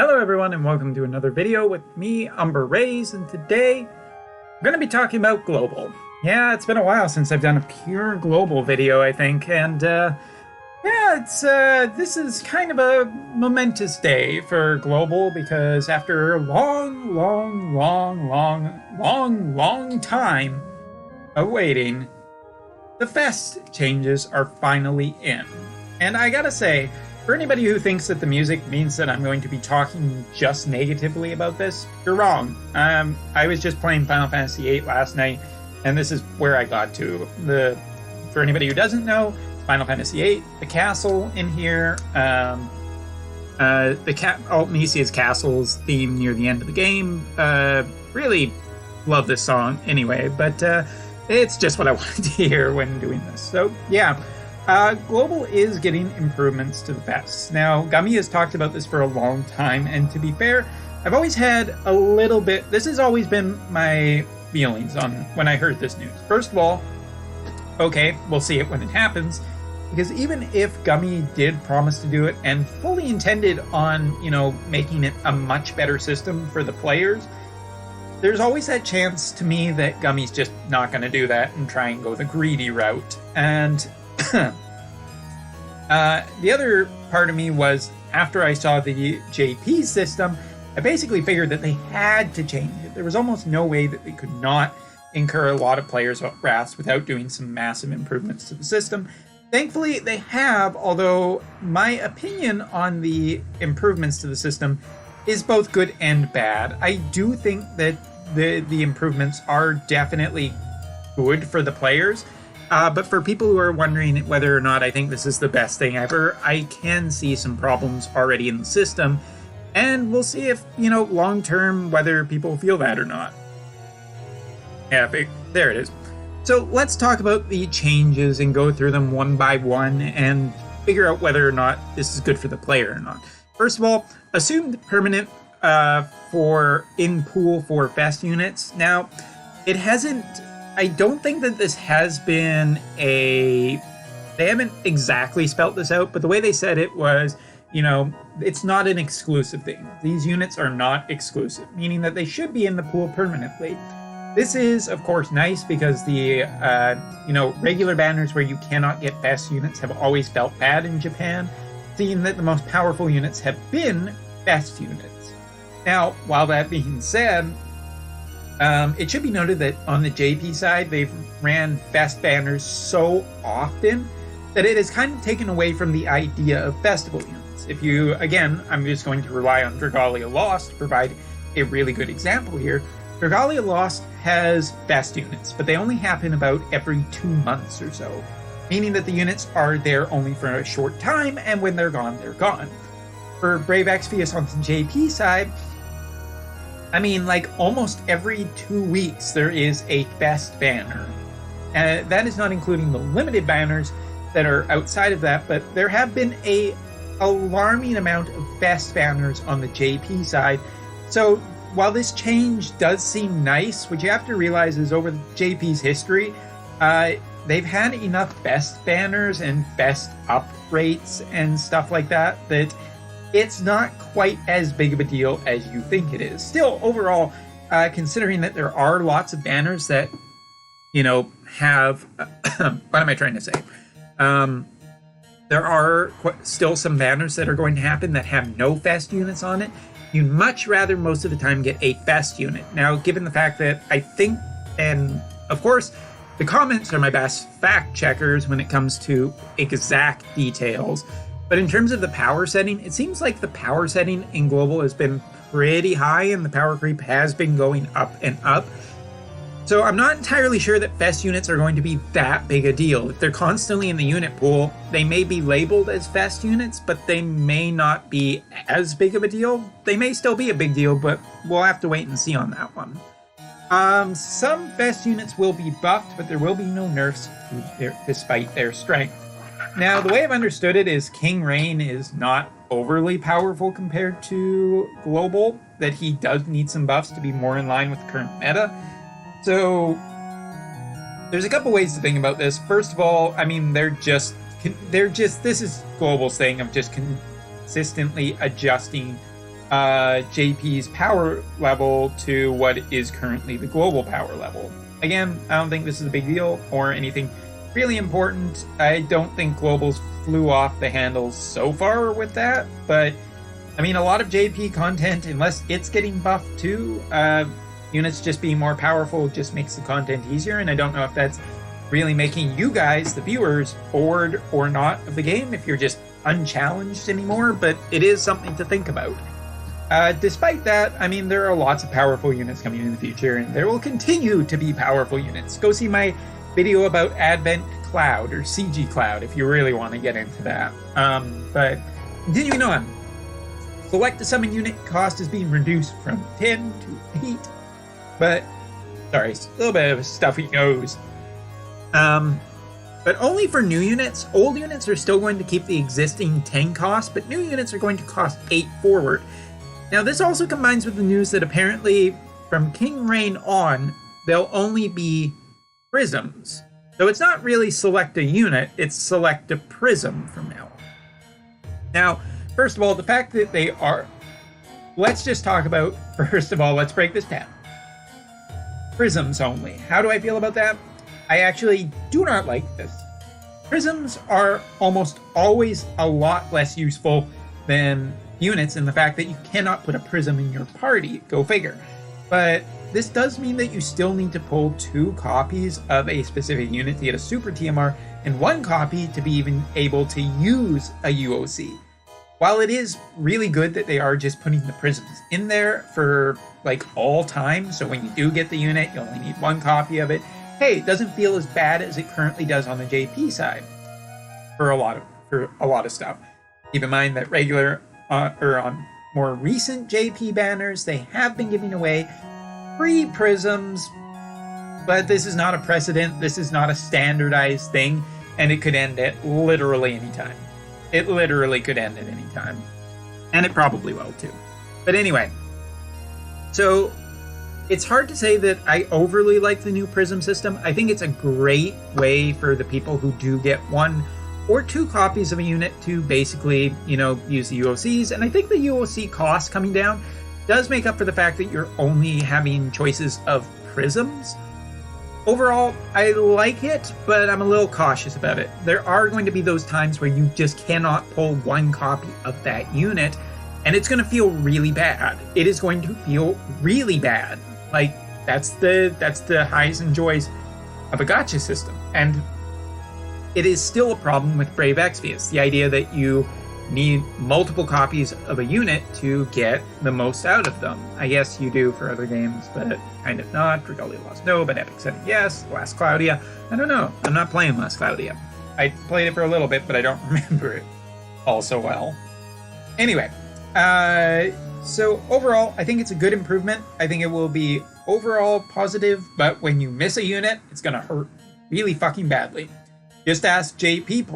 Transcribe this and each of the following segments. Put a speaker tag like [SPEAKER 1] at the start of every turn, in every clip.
[SPEAKER 1] Hello everyone and welcome to another video with me, Umber Rays, and today I'm going to be talking about global. Yeah, it's been a while since I've done a pure global video, I think, and this is kind of a momentous day for global because after a long time of waiting, the fest changes are finally in. And I gotta say, for anybody who thinks that the music means that I'm going to be talking just negatively about this, you're wrong. I was just playing Final Fantasy VIII last night, and this is where I got to. For anybody who doesn't know, Final Fantasy VIII, the castle in here, Altnesia's castle's theme near the end of the game. Really love this song anyway, but it's just what I wanted to hear when doing this. So yeah. Global is getting improvements to the fest. Now, Gummy has talked about this for a long time, and to be fair, I've always had a little bit... This has always been my feelings on when I heard this news. First of all, okay, we'll see it when it happens, because even if Gummy did promise to do it and fully intended on, making it a much better system for the players, there's always that chance to me that Gummy's just not going to do that and try and go the greedy route. And the other part of me was, after I saw the JP system, I basically figured that they had to change it. There was almost no way that they could not incur a lot of players' wrath without doing some massive improvements to the system. Thankfully, they have, although my opinion on the improvements to the system is both good and bad. I do think that the improvements are definitely good for the players. But for people who are wondering whether or not I think this is the best thing ever, I can see some problems already in the system. And we'll see if, long-term, whether people feel that or not. Yeah, there it is. So let's talk about the changes and go through them one by one and figure out whether or not this is good for the player or not. First of all, assumed permanent for in-pool for fest units. Now, it hasn't... I don't think that this has been they haven't exactly spelt this out, but the way they said it was, it's not an exclusive thing. These units are not exclusive, meaning that they should be in the pool permanently. This is, of course, nice because the, regular banners where you cannot get fest units have always felt bad in Japan, seeing that the most powerful units have been fest units. Now, while that being said, it should be noted that on the JP side, they've ran fest banners so often that it has kind of taken away from the idea of festival units. If you, again, I'm just going to rely on Dragalia Lost to provide a really good example here. Dragalia Lost has fest units, but they only happen about every 2 months or so, meaning that the units are there only for a short time, and when they're gone, they're gone. For Brave Exvius on the JP side, almost every 2 weeks there is a fest banner. That is not including the limited banners that are outside of that, but there have been a alarming amount of fest banners on the JP side. So while this change does seem nice, what you have to realize is over JP's history, they've had enough fest banners and fest up rates and stuff like that it's not quite as big of a deal as you think it is. Still, overall, considering that there are lots of banners that, have... what am I trying to say? There are still some banners that are going to happen that have no fest units on it. You'd much rather most of the time get a fest unit. Now, given the fact that I think, and of course, the comments are my best fact checkers when it comes to exact details. But in terms of the power setting, it seems like the power setting in Global has been pretty high and the power creep has been going up and up. So I'm not entirely sure that fest units are going to be that big a deal. If they're constantly in the unit pool, they may be labeled as fest units, but they may not be as big of a deal. They may still be a big deal, but we'll have to wait and see on that one. Some fest units will be buffed, but there will be no nerfs despite their strength. Now, the way I've understood it is King Rain is not overly powerful compared to Global, that he does need some buffs to be more in line with the current meta. So, there's a couple ways to think about this. First of all, this is Global's thing of just consistently adjusting JP's power level to what is currently the global power level. Again, I don't think this is a big deal or anything really important. I don't think globals flew off the handles so far with that, but I mean, a lot of JP content, unless it's getting buffed too, units just being more powerful just makes the content easier, and I don't know if that's really making you guys, the viewers, bored or not of the game, if you're just unchallenged anymore, but it is something to think about. Despite that, I mean, there are lots of powerful units coming in the future, and there will continue to be powerful units. Go see my video about Advent Cloud, or CG Cloud, if you really want to get into that. But continuing on, select the summon unit cost is being reduced from 10 to 8, but, sorry, a little bit of a stuffy nose. But only for new units. Old units are still going to keep the existing 10 cost, but new units are going to cost 8 forward. Now, this also combines with the news that apparently, from King Reign on, there'll only be prisms. So it's not really select a unit, it's select a prism from now on. Now, first of all, the fact that they are... Let's just talk about, first of all, let's break this down. Prisms only. How do I feel about that? I actually do not like this. Prisms are almost always a lot less useful than units in the fact that you cannot put a prism in your party. Go figure. But this does mean that you still need to pull 2 copies of a specific unit to get a super TMR and 1 copy to be even able to use a UOC. While it is really good that they are just putting the prisms in there for like all time, so when you do get the unit, you only need 1 copy of it. Hey, it doesn't feel as bad as it currently does on the JP side for a lot of stuff. Keep in mind that regular or on more recent JP banners, they have been giving away free prisms, but this is not a precedent. This is not a standardized thing, and it could end at literally any time. It literally could end at any time, and it probably will too. But anyway, so it's hard to say that I overly like the new prism system. I think it's a great way for the people who do get 1 or 2 copies of a unit to basically, use the UOCs. And I think the UOC cost coming down does make up for the fact that you're only having choices of prisms. Overall, I like it, but I'm a little cautious about it. There are going to be those times where you just cannot pull 1 copy of that unit, and it's going to feel really bad. It is going to feel really bad. Like, that's the highs and joys of a gacha system. And it is still a problem with Brave Exvius, the idea that you need multiple copies of a unit to get the most out of them. I guess you do for other games, but kind of not. Dragalia Lost no, but Epic said yes. Last Claudia, I don't know. I'm not playing Last Claudia. I played it for a little bit, but I don't remember it all so well. Anyway, so overall, I think it's a good improvement. I think it will be overall positive, but when you miss a unit, it's going to hurt really fucking badly. Just ask JP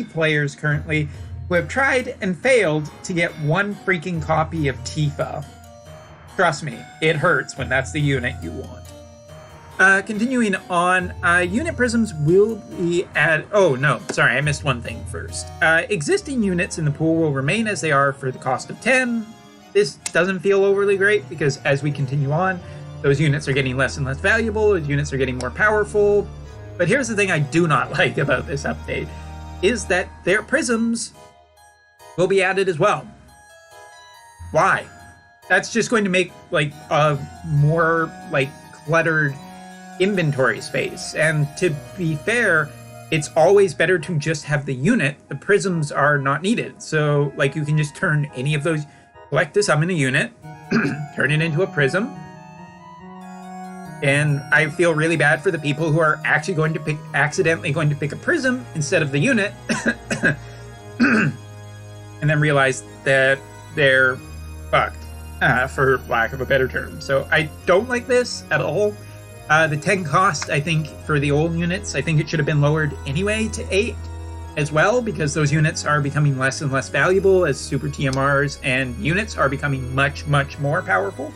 [SPEAKER 1] players currently who have tried and failed to get 1 freaking copy of Tifa. Trust me, it hurts when that's the unit you want. Continuing on, unit prisms will be added. Oh no, sorry, I missed one thing first. Existing units in the pool will remain as they are for the cost of 10. This doesn't feel overly great because as we continue on, those units are getting less and less valuable, those units are getting more powerful. But here's the thing I do not like about this update, is that their prisms will be added as well. Why? That's just going to make like a more like cluttered inventory space. And to be fair, it's always better to just have the unit. The prisms are not needed. So like you can just turn any of those, collect to summon a unit, turn it into a prism. And I feel really bad for the people who are actually accidentally going to pick a prism instead of the unit, and then realize that they're fucked, for lack of a better term. So I don't like this at all. The 10 cost, I think, for the old units, I think it should have been lowered anyway to 8 as well, because those units are becoming less and less valuable as super TMRs, and units are becoming much, much more powerful.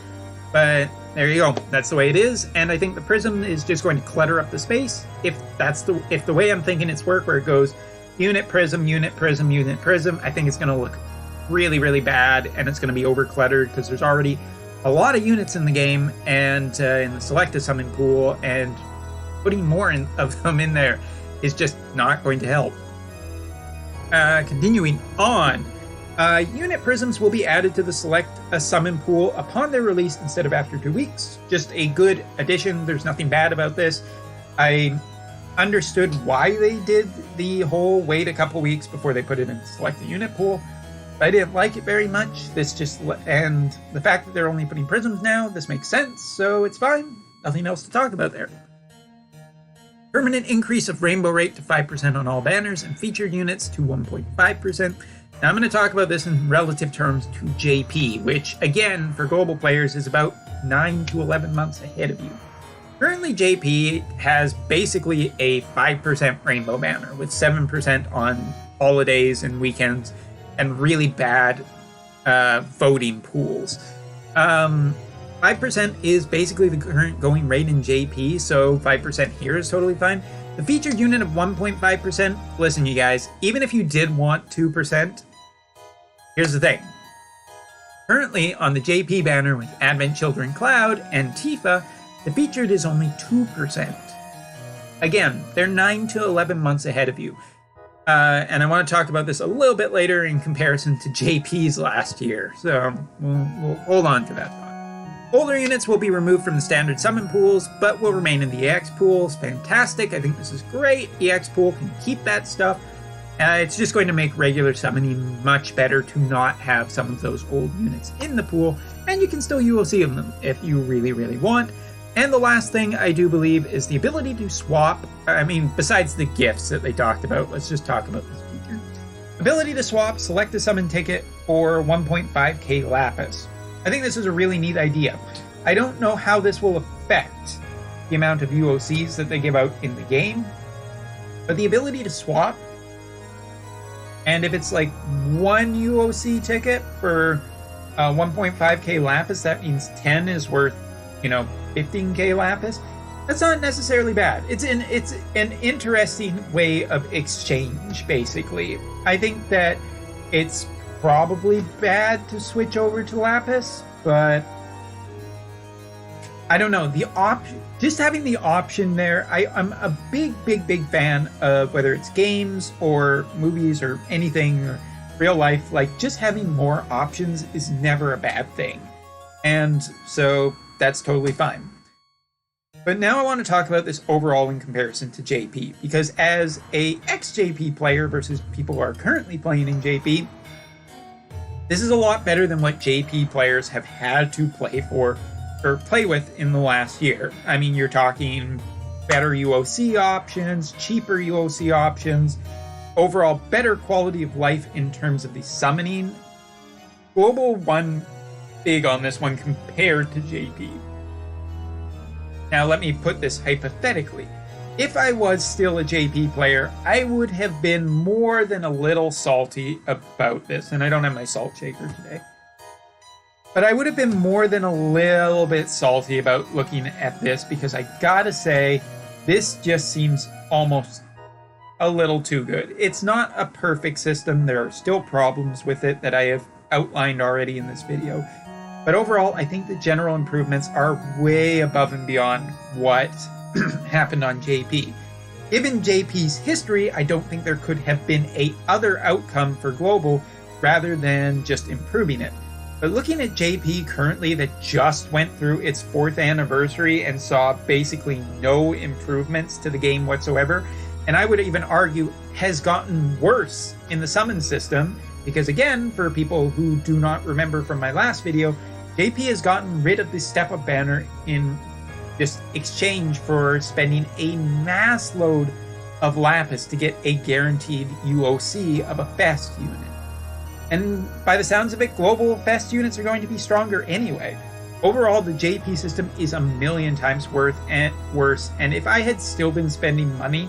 [SPEAKER 1] But there you go. That's the way it is, and I think the prism is just going to clutter up the space. If the way I'm thinking it's work, where it goes unit prism, unit prism, unit prism, I think it's going to look really, really bad, and it's going to be over cluttered because there's already a lot of units in the game and in the selected summon pool, and putting more of them in there is just not going to help. Continuing on, unit prisms will be added to the select a summon pool upon their release instead of after 2 weeks. Just a good addition. There's nothing bad about this. I understood why they did the whole wait a couple weeks before they put it in select the unit pool. I didn't like it very much. And the fact that they're only putting prisms now, this makes sense, so it's fine. Nothing else to talk about there. Permanent increase of rainbow rate to 5% on all banners and featured units to 1.5%. Now I'm going to talk about this in relative terms to JP, which again, for global players, is about 9 to 11 months ahead of you. Currently, JP has basically a 5% rainbow banner with 7% on holidays and weekends and really bad voting pools. 5% is basically the current going rate in JP, so 5% here is totally fine. The featured unit of 1.5%, listen you guys, even if you did want 2%, here's the thing. Currently on the JP banner with Advent Children Cloud and Tifa, the featured is only 2%. Again, they're 9 to 11 months ahead of you. And I want to talk about this a little bit later in comparison to JP's last year, so we'll hold on to that thought. Older units will be removed from the standard summon pools, but will remain in the EX pools. Fantastic, I think this is great. EX pool can keep that stuff. It's just going to make regular summoning much better to not have some of those old units in the pool, and you can still UOC them if you really, really want. And the last thing I do believe is the ability to swap, besides the gifts that they talked about, let's just talk about this feature. Ability to swap, select a summon ticket for 1.5k Lapis. I think this is a really neat idea. I don't know how this will affect the amount of UOCs that they give out in the game, but the ability to swap, and if it's like 1 UOC ticket for 1.5k Lapis, that means 10 is worth, 15k Lapis. That's not necessarily bad. It's an interesting way of exchange, basically. I think that it's probably bad to switch over to Lapis, but I don't know. Just having the option there, I'm a big fan of whether it's games or movies or anything or real life. Like, just having more options is never a bad thing. And so that's totally fine. But now I want to talk about this overall in comparison to JP, because as a ex-JP player versus people who are currently playing in JP, this is a lot better than what JP players have had to play with in the last year. I mean, you're talking better UOC options, cheaper UOC options, overall better quality of life in terms of the summoning. Global won big on this one compared to JP. Now let me put this hypothetically. If I was still a JP player, I would have been more than a little salty about this, and I don't have my salt shaker today. But I would have been more than a little bit salty about looking at this, because I gotta say, this just seems almost a little too good. It's not a perfect system. There are still problems with it that I have outlined already in this video. But overall, I think the general improvements are way above and beyond what happened on JP. Given JP's history, I don't think there could have been a other outcome for Global rather than just improving it. But looking at JP currently, that just went through its 4th anniversary and saw basically no improvements to the game whatsoever, and I would even argue has gotten worse in the summon system, because again, for people who do not remember from my last video, JP has gotten rid of the step-up banner in just exchange for spending a mass load of Lapis to get a guaranteed UOC of a Fest unit. And by the sounds of it, global Fest units are going to be stronger anyway. Overall, the JP system is a million times worse, and if I had still been spending money,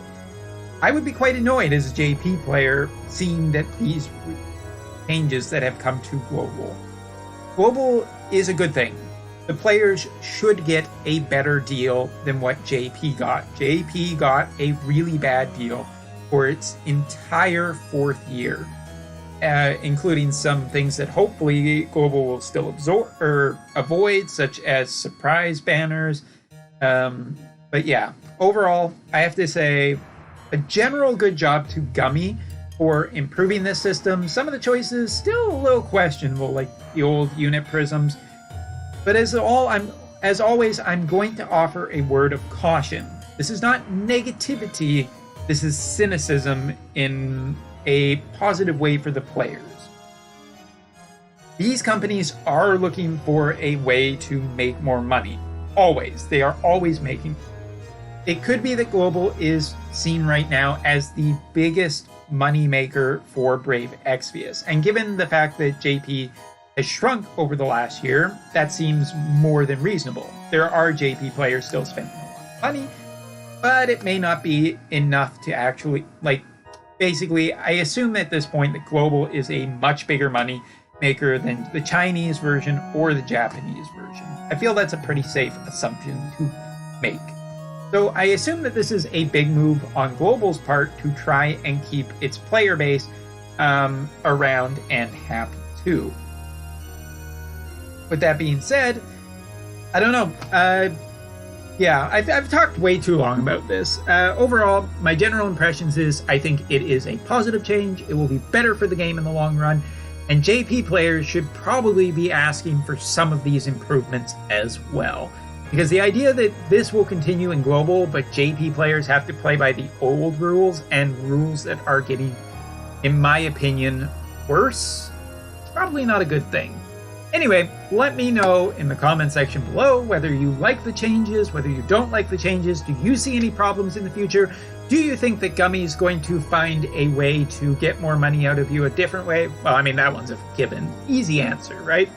[SPEAKER 1] I would be quite annoyed as a JP player seeing that these changes that have come to Global. Global is a good thing. The players should get a better deal than what JP got. JP got a really bad deal for its entire 4th year. including some things that hopefully Global will still absorb or avoid, such as surprise banners. But yeah, overall, I have to say a general good job to Gummy for improving this system. Some of the choices still a little questionable, like the old unit prisms. But as always, I'm going to offer a word of caution. This is not negativity. This is cynicism in a positive way for the players. These companies are looking for a way to make more money. Always. They are always making. It could be that Global is seen right now as the biggest money maker for Brave Exvius. And given the fact that JP has shrunk over the last year, that seems more than reasonable. There are JP players still spending a lot of money, but it may not be enough to actually, basically, I assume at this point that Global is a much bigger money maker than the Chinese version or the Japanese version. I feel that's a pretty safe assumption to make. So I assume that this is a big move on Global's part to try and keep its player base around and happy too. With that being said, I don't know. Yeah, I've talked way too long about this. Overall, my general impressions is I think it is a positive change. It will be better for the game in the long run. And JP players should probably be asking for some of these improvements as well. Because the idea that this will continue in Global, but JP players have to play by the old rules and rules that are getting, in my opinion, worse, it's probably not a good thing. Anyway, let me know in the comment section below whether you like the changes, whether you don't like the changes. Do you see any problems in the future? Do you think that Gummy is going to find a way to get more money out of you a different way? Well, I mean, that one's a given. Easy answer, right?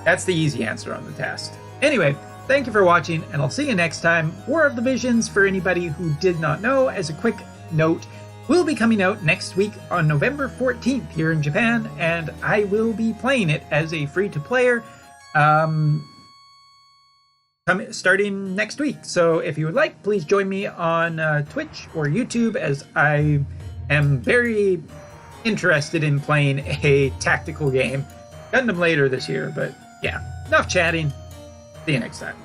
[SPEAKER 1] That's the easy answer on the test. Anyway, thank you for watching, and I'll see you next time. War of the Visions, for anybody who did not know, as a quick note, will be coming out next week on November 14th here in Japan, and I will be playing it as a free-to-player starting next week. So if you would like, please join me on Twitch or YouTube, as I am very interested in playing a tactical game. Gundam later this year, but yeah, enough chatting. See you next time.